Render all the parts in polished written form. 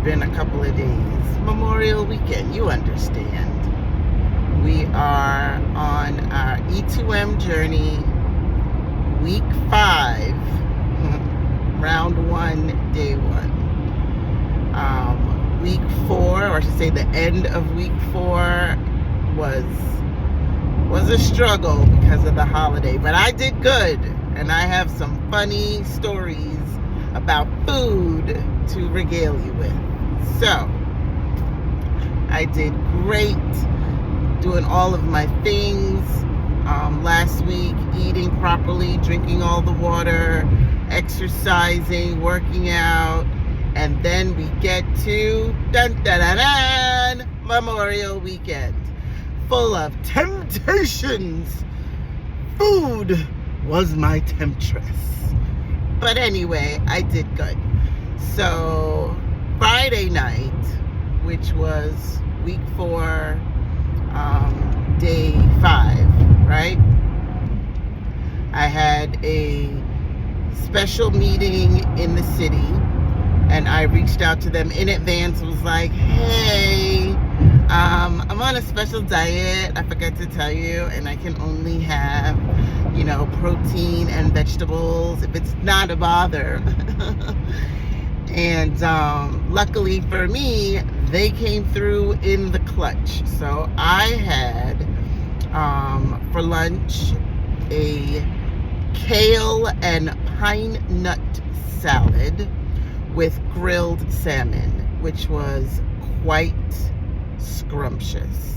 been a couple of days. Memorial weekend, you understand. We are on our E2M Journey, week 5, round 1, day 1. Week 4, or I should say the end of week 4, was a struggle because of the holiday, but I did good, and I have some funny stories about food to regale you with. So I did great doing all of my things last week, eating properly, drinking all the water, exercising, working out, and then we get to Memorial Weekend, full of temptations. Food was my temptress. But anyway, I did good. So Friday night, which was week 4, day 5, right? I had a special meeting in the city, and I reached out to them in advance. Was like, hey, I'm on a special diet, I forgot to tell you, and I can only have, protein and vegetables if it's not a bother. And luckily for me, they came through in the clutch. So I had for lunch a kale and pine nut salad with grilled salmon, which was quite scrumptious.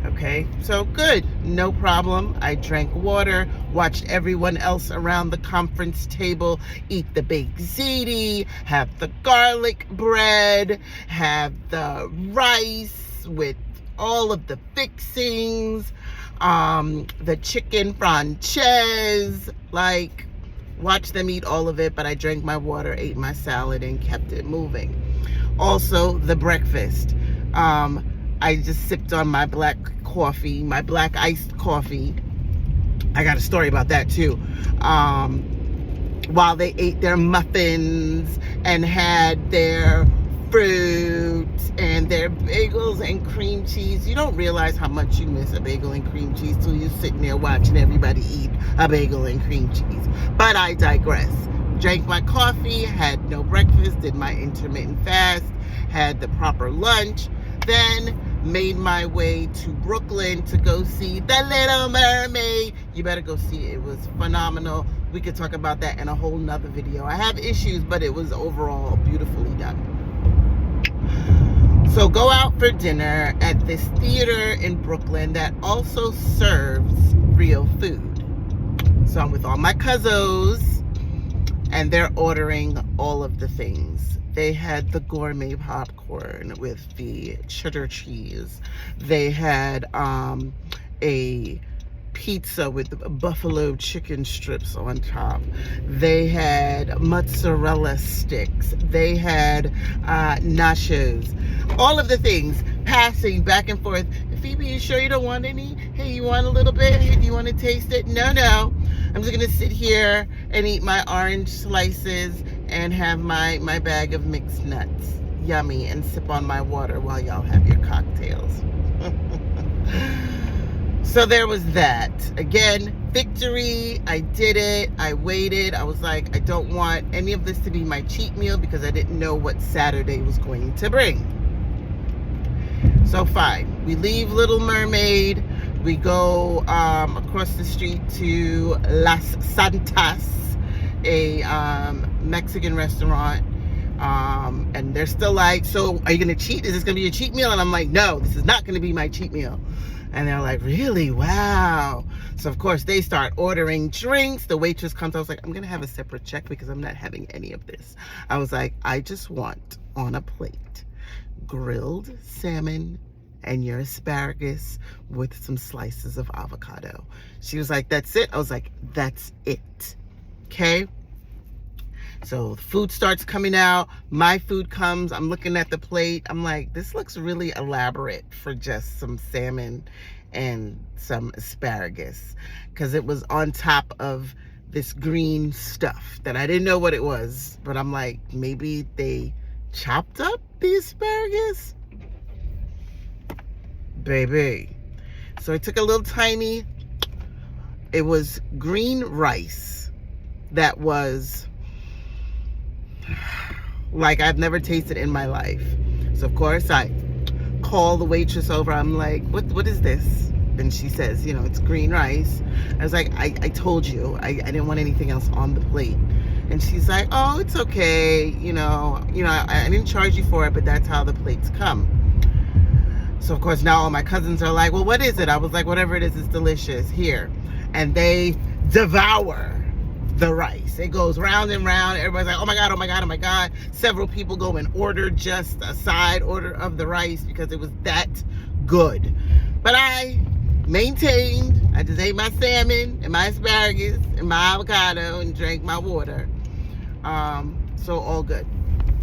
Okay, so good, no problem. I drank water, watched everyone else around the conference table eat the baked ziti, have the garlic bread, have the rice with all of the fixings, the chicken francaise, watch them eat all of it, but I drank my water, ate my salad, and kept it moving. Also, the breakfast. I just sipped on my black coffee, my black iced coffee. I got a story about that too. While they ate their muffins and had their fruit and their bagels and cream cheese. You don't realize how much you miss a bagel and cream cheese till you're sitting there watching everybody eat a bagel and cream cheese. But I digress. Drank my coffee, had no breakfast, did my intermittent fast, had the proper lunch, then made my way to Brooklyn to go see The Little Mermaid. You better go see it. It was phenomenal. We could talk about that in a whole nother video. I have issues, but it was overall beautifully done. So go out for dinner at this theater in Brooklyn that also serves real food. So I'm with all my cousins, and they're ordering all of the things. They had the gourmet popcorn with the cheddar cheese. They had a pizza with buffalo chicken strips on top. They had mozzarella sticks. They had nachos. All of the things, passing back and forth. Phoebe, you sure you don't want any? Hey, you want a little bit? Hey, do you want to taste it? No. I'm just gonna sit here and eat my orange slices and have my bag of mixed nuts. Yummy. And sip on my water while y'all have your cocktails. So there was that. Again, victory. I did it. I waited. I was like, I don't want any of this to be my cheat meal because I didn't know what Saturday was going to bring. So fine. We leave Little Mermaid. We go across the street to Las Santas, a Mexican restaurant. And they're still like, so are you going to cheat? Is this going to be a cheat meal? And I'm like, no, this is not going to be my cheat meal. And they're like, really? Wow. So, of course, they start ordering drinks. The waitress comes. I was like, I'm going to have a separate check because I'm not having any of this. I was like, I just want on a plate grilled salmon and your asparagus with some slices of avocado. She was like, that's it? I was like, that's it. Okay? So the food starts coming out. My food comes. I'm looking at the plate. I'm like, this looks really elaborate for just some salmon and some asparagus, because it was on top of this green stuff that I didn't know what it was. But I'm like, maybe they chopped up the asparagus. Baby. So I took a little tiny, it was green rice that was like I've never tasted in my life. So of course I call the waitress over. I'm like, what is this? And she says, it's green rice. I was like, I told you, I didn't want anything else on the plate. And she's like, oh, it's okay. I didn't charge you for it, but that's how the plates come. So of course now all my cousins are like, well, what is it? I was like, whatever it is, it's delicious. Here. And they devour the rice. It goes round and round. Everybody's like, oh my God, oh my God, oh my God. Several people go and order just a side order of the rice because it was that good. But I maintained. I just ate my salmon and my asparagus and my avocado and drank my water. So all good.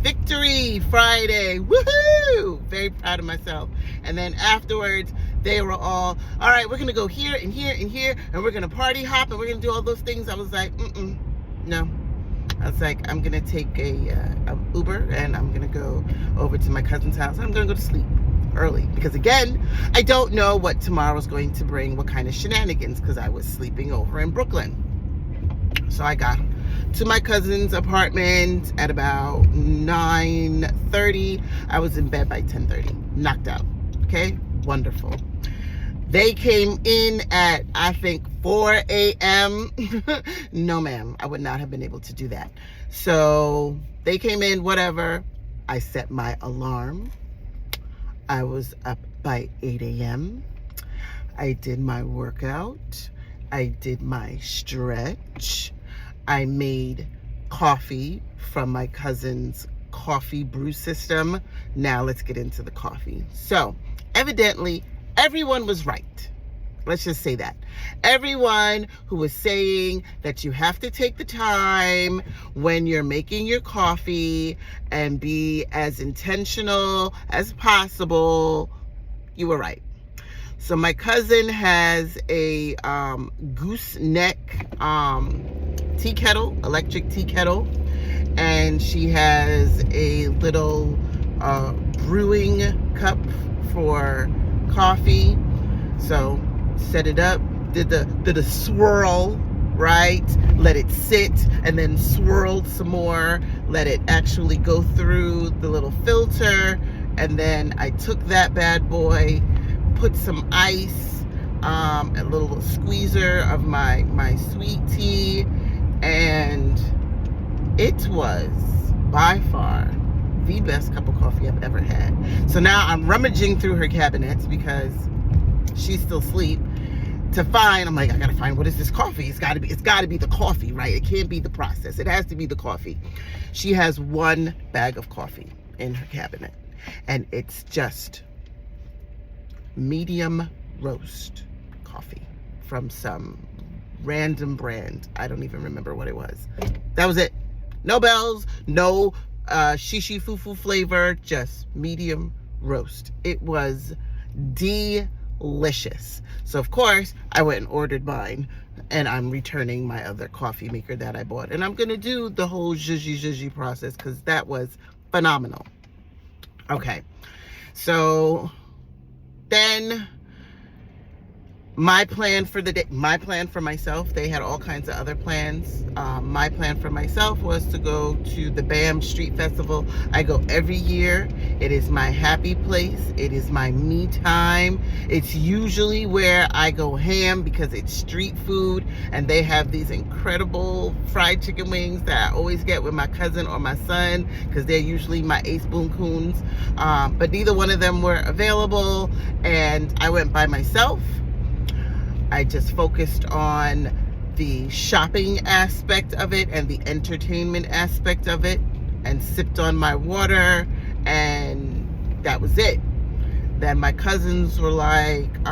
Victory Friday. Woohoo! Very proud of myself. And then afterwards, they were all right, we're going to go here and here and here, and we're going to party hop, and we're going to do all those things. I was like, no. I was like, I'm going to take a Uber, and I'm going to go over to my cousin's house, and I'm going to go to sleep early. Because again, I don't know what tomorrow's going to bring, what kind of shenanigans, because I was sleeping over in Brooklyn. So I got to my cousin's apartment at about 9:30. I was in bed by 10:30, knocked out. Okay, wonderful. They came in at, I think, 4 a.m. No, ma'am, I would not have been able to do that. So they came in, whatever. I set my alarm. I was up by 8 a.m. I did my workout. I did my stretch. I made coffee from my cousin's coffee brew system. Now let's get into the coffee. So evidently, everyone was right. Let's just say that. Everyone who was saying that you have to take the time when you're making your coffee and be as intentional as possible, you were right. So my cousin has a gooseneck tea kettle, electric tea kettle, and she has a little brewing cup for coffee. So set it up, did the swirl, right? Let it sit, and then swirled some more, let it actually go through the little filter, and then I took that bad boy, put some ice, a little squeezer of my sweet tea, and it was by far the best cup of coffee I've ever had. So now I'm rummaging through her cabinets because she's still asleep to find. I'm like, I gotta find, what is this coffee? It's gotta be the coffee, right? It can't be the process. It has to be the coffee. She has one bag of coffee in her cabinet, and it's just medium roast coffee from some random brand. I don't even remember what it was. That was it. No bells, no shishi fufu flavor, just medium roast. It was delicious. So of course I went and ordered mine, and I'm returning my other coffee maker that I bought, and I'm gonna do the whole zhuzhi process because that was phenomenal. Okay, so then my plan for the day, my plan for myself, they had all kinds of other plans. My plan for myself was to go to the BAM Street Festival. I go every year. It is my happy place. It is my me time. It's usually where I go ham because it's street food, and they have these incredible fried chicken wings that I always get with my cousin or my son because they're usually my ace boon coons. But neither one of them were available, and I went by myself. I just focused on the shopping aspect of it and the entertainment aspect of it, and sipped on my water, and that was it. Then my cousins were like,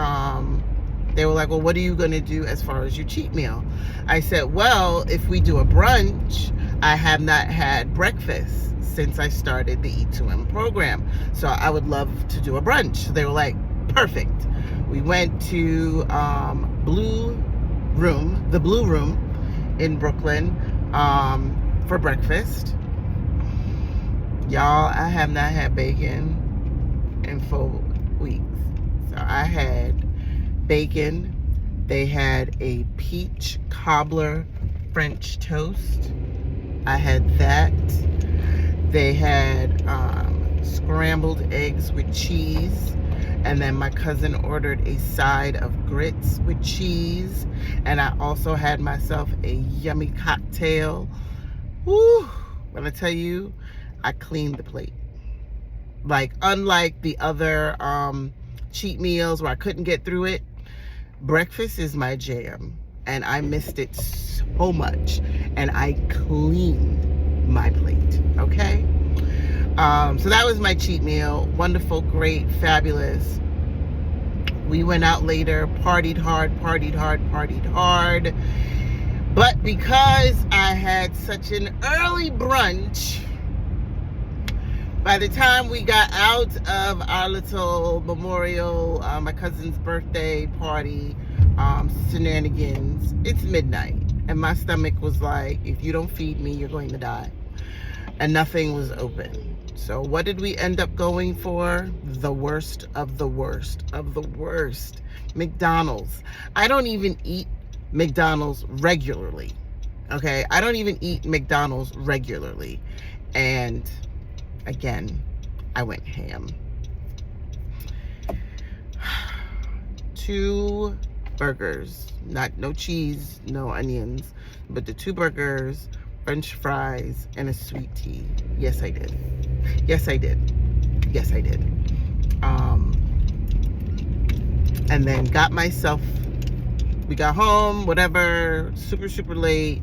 they were like, well, what are you going to do as far as your cheat meal? I said, well, if we do a brunch, I have not had breakfast since I started the E2M program, so I would love to do a brunch. So they were like, perfect. We went to the Blue Room in Brooklyn for breakfast. Y'all, I have not had bacon in 4 weeks. So I had bacon. They had a peach cobbler French toast. I had that. They had scrambled eggs with cheese. And then my cousin ordered a side of grits with cheese. And I also had myself a yummy cocktail. Woo! When I tell you, I cleaned the plate. Like, unlike the other cheat meals where I couldn't get through it, breakfast is my jam. And I missed it so much. And I cleaned my plate, okay? So that was my cheat meal. Wonderful, great, fabulous. We went out later, partied hard. But because I had such an early brunch, by the time we got out of our little memorial, my cousin's birthday party, shenanigans, it's midnight. And my stomach was like, if you don't feed me, you're going to die. And nothing was open. So what did we end up going for? The worst of the worst of the worst. McDonald's. I don't even eat McDonald's regularly. Okay? I don't even eat McDonald's regularly. And again, I went ham. 2 burgers. No cheese, no onions. But the 2 burgers, French fries, and a sweet tea. Yes, I did. Yes, I did. Yes, I did. And then got myself, we got home, whatever, super late.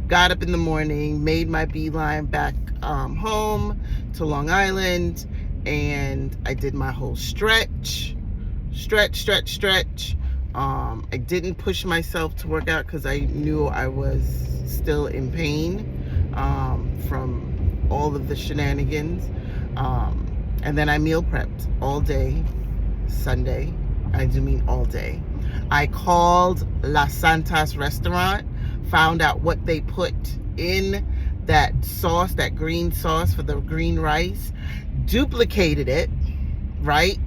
Got up in the morning, made my beeline back home to Long Island, and I did my whole stretch. I didn't push myself to work out because I knew I was still in pain from all of the shenanigans. And then I meal prepped all day Sunday. I do mean all day. I called La Santa's restaurant, found out what they put in that sauce, that green sauce for the green rice, duplicated it, right?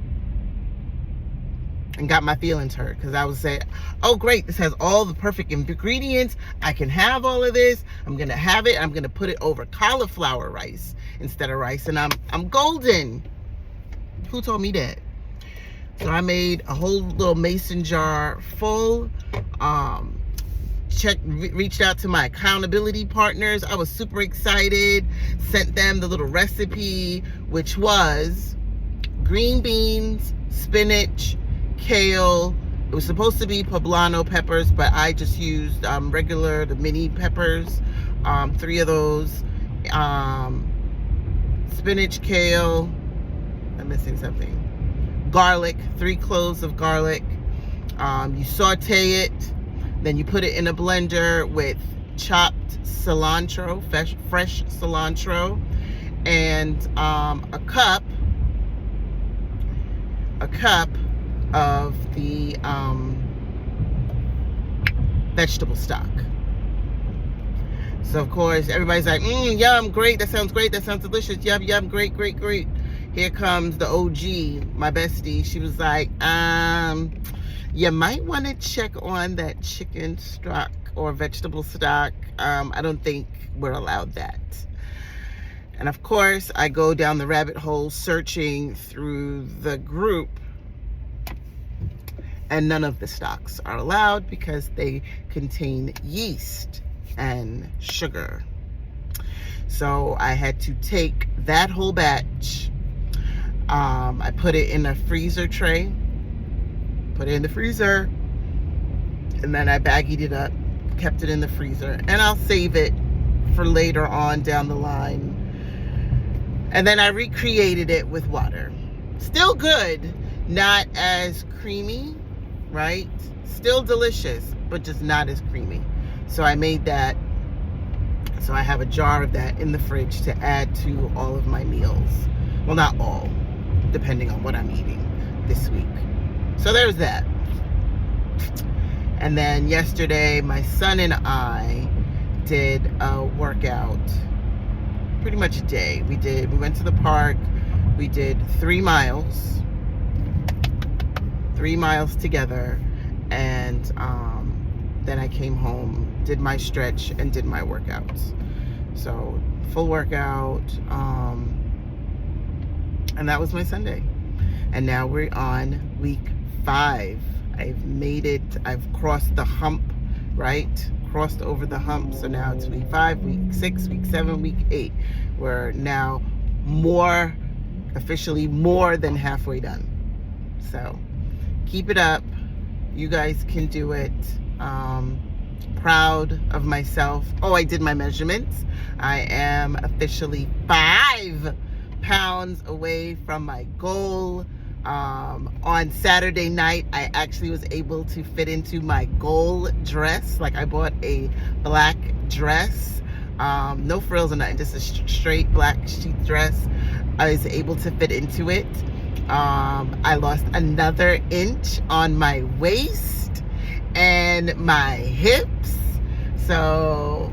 And got my feelings hurt because I was saying, oh great, this has all the perfect ingredients. I can have all of this. I'm gonna have it. I'm gonna put it over cauliflower rice instead of rice, and I'm golden. Who told me that? So I made a whole little mason jar full. Reached out to my accountability partners. I was super excited. Sent them the little recipe, which was green beans, spinach, kale. It was supposed to be poblano peppers, but I just used the mini peppers, 3 of those. Spinach, kale. I'm missing something. Garlic, 3 cloves of garlic. You saute it, then you put it in a blender with chopped cilantro, fresh cilantro, and a cup of the vegetable stock. So of course everybody's like, yum, great, that sounds great, that sounds delicious, yum, great. Here comes the OG, my bestie. She was like, you might want to check on that chicken stock or vegetable stock. I don't think we're allowed that. And of course, I go down the rabbit hole searching through the group, and none of the stocks are allowed because they contain yeast and sugar. So I had to take that whole batch. I put it in a freezer tray, put it in the freezer, and then I baggied it up, kept it in the freezer, and I'll save it for later on down the line. And then I recreated it with water. Still good, not as creamy, right? Still delicious, but just not as creamy. So I made that. So I have a jar of that in the fridge to add to all of my meals. Well, not all, depending on what I'm eating this week. So there's that. And then yesterday, my son and I did a workout. pretty much a day. We went to the park. We did 3 miles. 3 miles together. And then I came home, did my stretch, and did my workouts. So full workout. And that was my Sunday. And now we're on week 5. I've made it. I've crossed the hump, right? Crossed over the hump. So now it's week 5, week 6, week 7, week 8. We're now officially more than halfway done. So keep it up. You guys can do it. Proud of myself. Oh, I did my measurements. I am officially 5 pounds away from my goal. On Saturday night, I actually was able to fit into my goal dress. Like, I bought a black dress, no frills or nothing, just a straight black sheath dress. I was able to fit into it. I lost another inch on my waist and my hips. So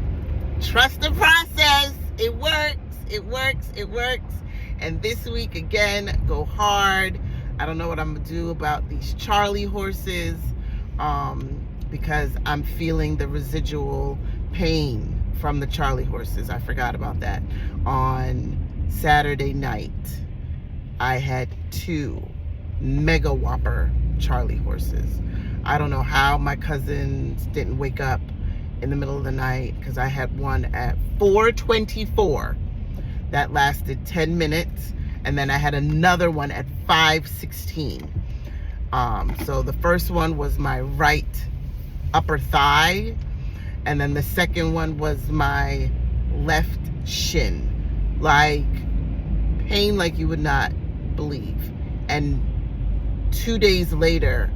trust the process. It works. It works. It works. And this week, again, go hard. I don't know what I'm going to do about these Charlie horses, because I'm feeling the residual pain from the Charlie horses. I forgot about that. On Saturday night, I had 2 mega whopper Charlie horses. I don't know how my cousins didn't wake up in the middle of the night, because I had one at 4:24 that lasted 10 minutes. And then I had another one at 5:16. So the first one was my right upper thigh. And then the second one was my left shin. Like, pain like you would not believe. And 2 days later,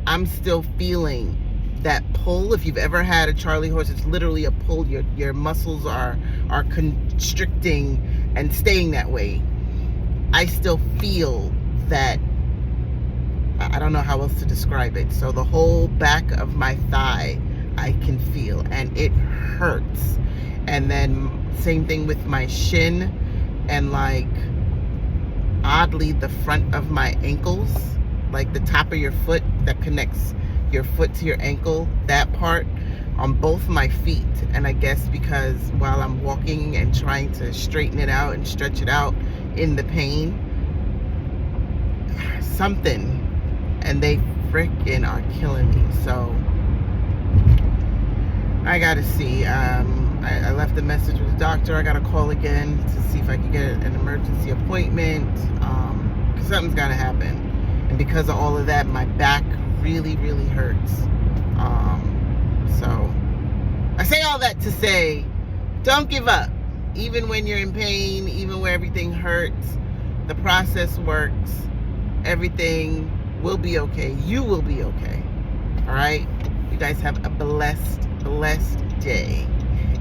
I'm still feeling that pull. If you've ever had a Charlie horse, it's literally a pull. Your muscles are constricting and staying that way. I still feel that. I don't know how else to describe it. So the whole back of my thigh, I can feel, and it hurts. And then same thing with my shin, and like oddly the front of my ankles, like the top of your foot that connects your foot to your ankle, that part on both my feet. And I guess because while I'm walking and trying to straighten it out and stretch it out in the pain, something, and they freaking are killing me. So I gotta see. I left a message with the doctor. I gotta call again to see if I can get an emergency appointment, because something's gotta happen. And because of all of that, my back really hurts. So I say all that to say, don't give up. Even when you're in pain, even where everything hurts, the process works. Everything will be okay. You will be okay. All right? You guys have a blessed day.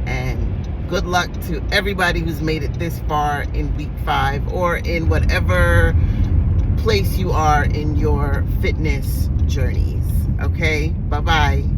And good luck to everybody who's made it this far in week 5, or in whatever place you are in your fitness journeys. Okay? Bye-bye.